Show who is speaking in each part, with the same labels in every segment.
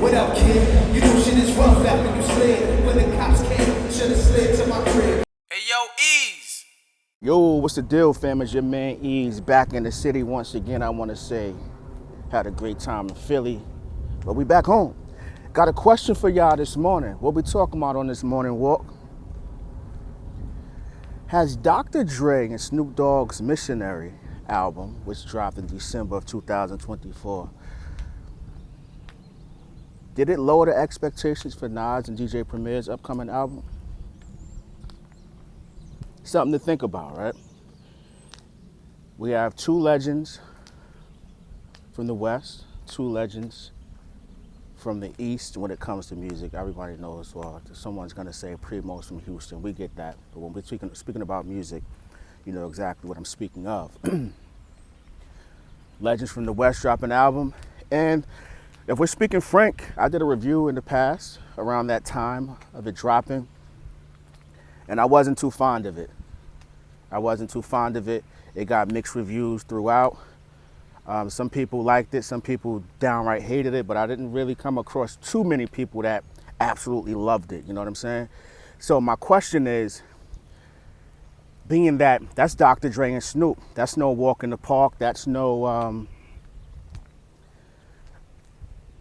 Speaker 1: What up, kid? You know shit is rough after you slid. When the cops came, should've slid to my crib.
Speaker 2: Hey, yo, Eeze.
Speaker 3: Yo, what's the deal, fam? It's your man Eeze back in the city once again. I want to say, had a great time in Philly, but we back home. Got a question for y'all this morning. What we talking about on this morning walk? Has Dr. Dre and Snoop Dogg's Missionary album, which dropped in December of 2024, did it lower the expectations for Nas and DJ Premier's upcoming album? Something to think about, right? We have two legends from the West, two legends from the East when it comes to music. Everybody knows, well, someone's gonna say Primo's from Houston. We get that. But when we're speaking about music, you know exactly what I'm speaking of. Legends from the West drop an album. And if we're speaking frank, I did a review in the past around that time of it dropping. And I wasn't too fond of it. It got mixed reviews throughout. Some people liked it, some people downright hated it, but I didn't really come across too many people that absolutely loved it, you know what I'm saying? So my question is, being that that's Dr. Dre and Snoop, that's no walk in the park, that's no,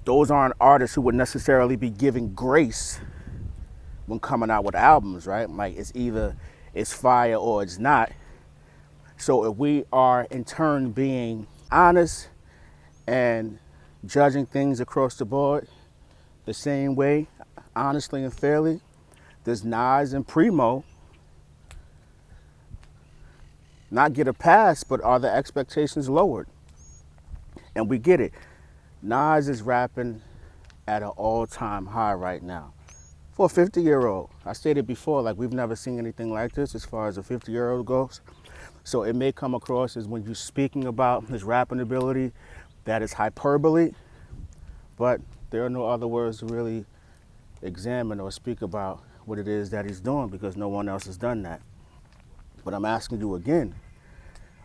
Speaker 3: those aren't artists who would necessarily be giving grace when coming out with albums, right? Like it's either it's fire or it's not. So if we are in turn being honest and judging things across the board the same way, honestly and fairly, does Nas and Primo not get a pass, but are the expectations lowered? And we get it. Nas is rapping at an all-time high right now. For a 50-year-old, I stated before, like we've never seen anything like this as far as a 50-year-old goes. So it may come across as when you're speaking about his rapping ability, that is hyperbole, but there are no other words to really examine or speak about what it is that he's doing because no one else has done that. But I'm asking you again,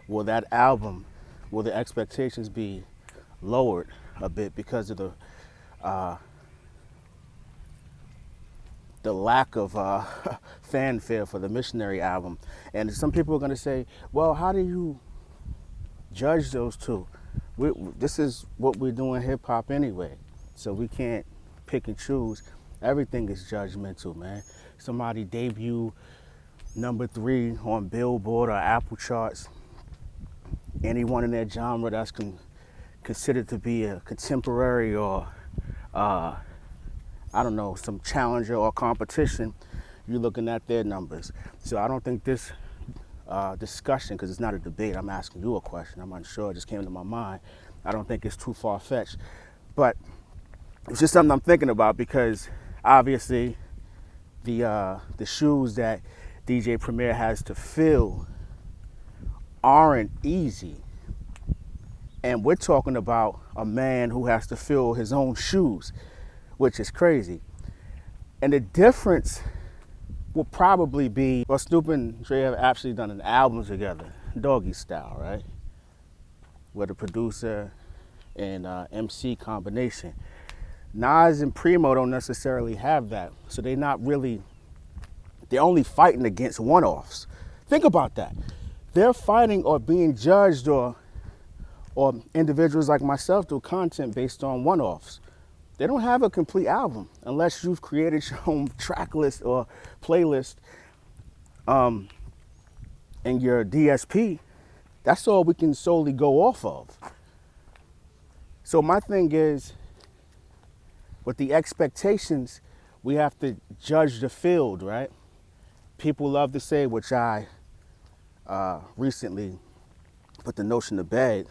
Speaker 3: will that album, will the expectations be lowered a bit because of the lack of fanfare for the Missionary album? And some people are going to say, well, how do you judge those two? This is what we're doing hip hop anyway, so we can't pick and choose. Everything is judgmental, man. Somebody debut number 3 on Billboard or Apple charts, anyone in that genre that's considered to be a contemporary or I don't know, some challenger or competition, you're looking at their numbers. So I don't think this discussion, because it's not a debate, I'm asking you a question, I'm unsure, it just came to my mind. I don't think it's too far-fetched. But it's just something I'm thinking about because obviously the shoes that DJ Premier has to fill aren't easy. And we're talking about a man who has to fill his own shoes, which is crazy. And the difference will probably be, well, Snoop and Dre have actually done an album together, Doggy Style, right? With a producer and MC combination. Nas and Primo don't necessarily have that. So they're only fighting against one-offs. Think about that. They're fighting or being judged or individuals like myself do content based on one-offs. They don't have a complete album unless you've created your own track list or playlist in your DSP. That's all we can solely go off of. So my thing is, with the expectations, we have to judge the field, right? People love to say, which I recently put the notion to bed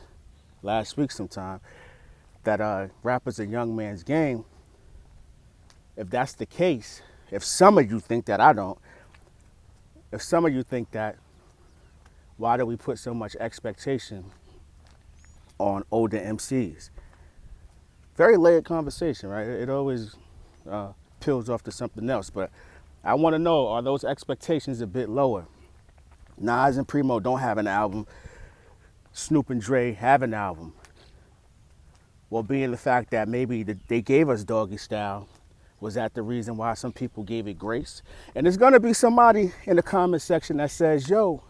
Speaker 3: last week sometime, that rap is a young man's game. If that's the case, if some of you think that, I don't, if some of you think that, why do we put so much expectation on older MCs? Very layered conversation, right? It always peels off to something else, but I want to know, are those expectations a bit lower? Nas and Primo don't have an album. Snoop and Dre have an album. Well, being the fact that maybe they gave us Doggy Style, was that the reason why some people gave it grace? And there's gonna be somebody in the comment section that says, yo,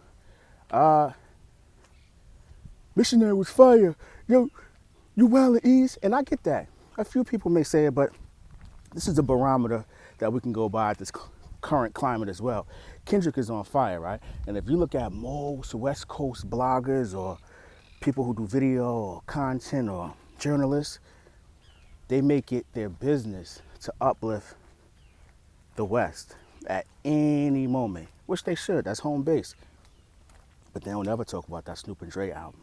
Speaker 3: Missionary was fire. Yo, you wildin' Eeze. And I get that. A few people may say it, but this is a barometer that we can go by at this current climate as well. Kendrick is on fire, right? And if you look at most West Coast bloggers or people who do video or content or journalists, they make it their business to uplift the West at any moment, which they should. That's home base. But they don't ever talk about that Snoop and Dre album.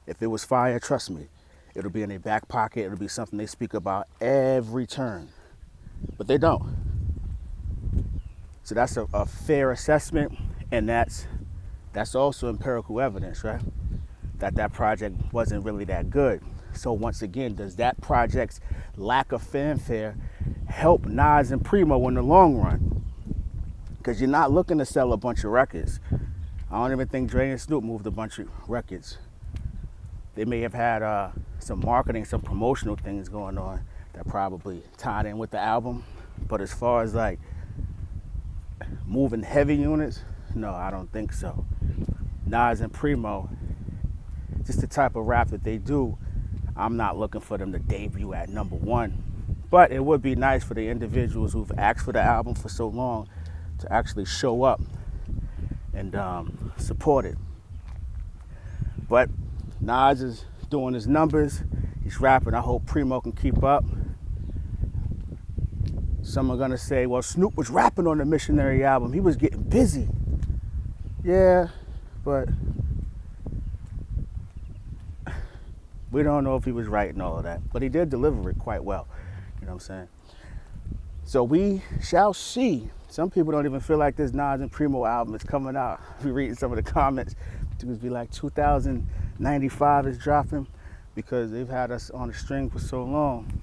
Speaker 3: If it was fire, trust me, it'll be in their back pocket. It'll be something they speak about every turn. But they don't. So that's a fair assessment, and that's also empirical evidence, right? That project wasn't really that good. So once again, does that project's lack of fanfare help Nas and Primo in the long run? Because you're not looking to sell a bunch of records. I don't even think Dre and Snoop moved a bunch of records. They may have had some marketing, some promotional things going on that probably tied in with the album. But as far as like moving heavy units, no, I don't think so. Nas and Primo, just the type of rap that they do, I'm not looking for them to debut at #1. But it would be nice for the individuals who've asked for the album for so long to actually show up and support it. But Nas is doing his numbers. He's rapping. I hope Primo can keep up. Some are gonna say, well, Snoop was rapping on the Missionary album. He was getting busy. Yeah, but we don't know if he was writing all of that. But he did deliver it quite well. You know what I'm saying? So we shall see. Some people don't even feel like this Nas and Primo album is coming out. If you reading some of the comments, it would be like 2095 is dropping because they've had us on the string for so long.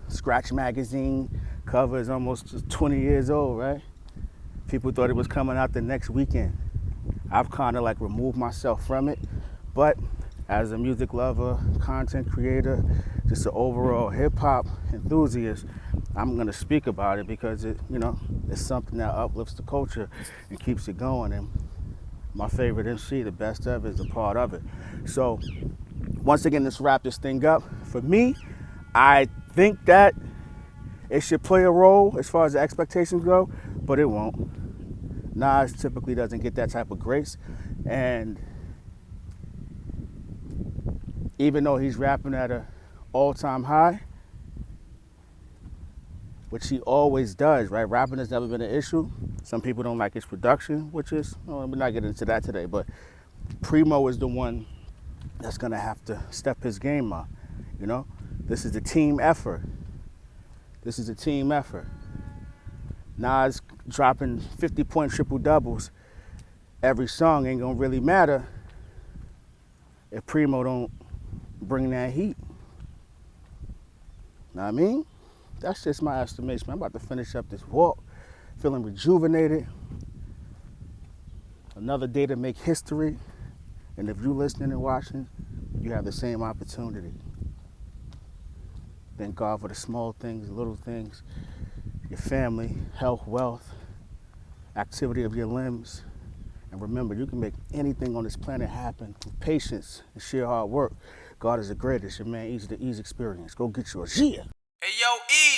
Speaker 3: Scratch Magazine cover is almost 20 years old, right? People thought it was coming out the next weekend. I've kind of like removed myself from it, but as a music lover, content creator, just an overall hip hop enthusiast, I'm gonna speak about it because it, it's something that uplifts the culture and keeps it going. And my favorite MC, the best of it, is a part of it. So once again, let's wrap this thing up. For me, I think that it should play a role as far as the expectations go, but it won't. Nas typically doesn't get that type of grace, and even though he's rapping at an all-time high, which he always does, right? Rapping has never been an issue. Some people don't like his production, which is, we're not getting into that today, but Primo is the one that's gonna have to step his game up, This is a team effort. This is a team effort. Nas dropping 50-point triple-doubles every song ain't gonna really matter if Primo don't bring that heat. Know what I mean? That's just my estimation. I'm about to finish up this walk, feeling rejuvenated. Another day to make history. And if you're listening and watching, you have the same opportunity. Thank God for the small things, little things, your family, health, wealth, activity of your limbs. And remember, you can make anything on this planet happen with patience and sheer hard work. God is the greatest. Your man Eeze, the Eeze Experience. Go get yours. Yeah.
Speaker 2: Hey, yo, Eeze.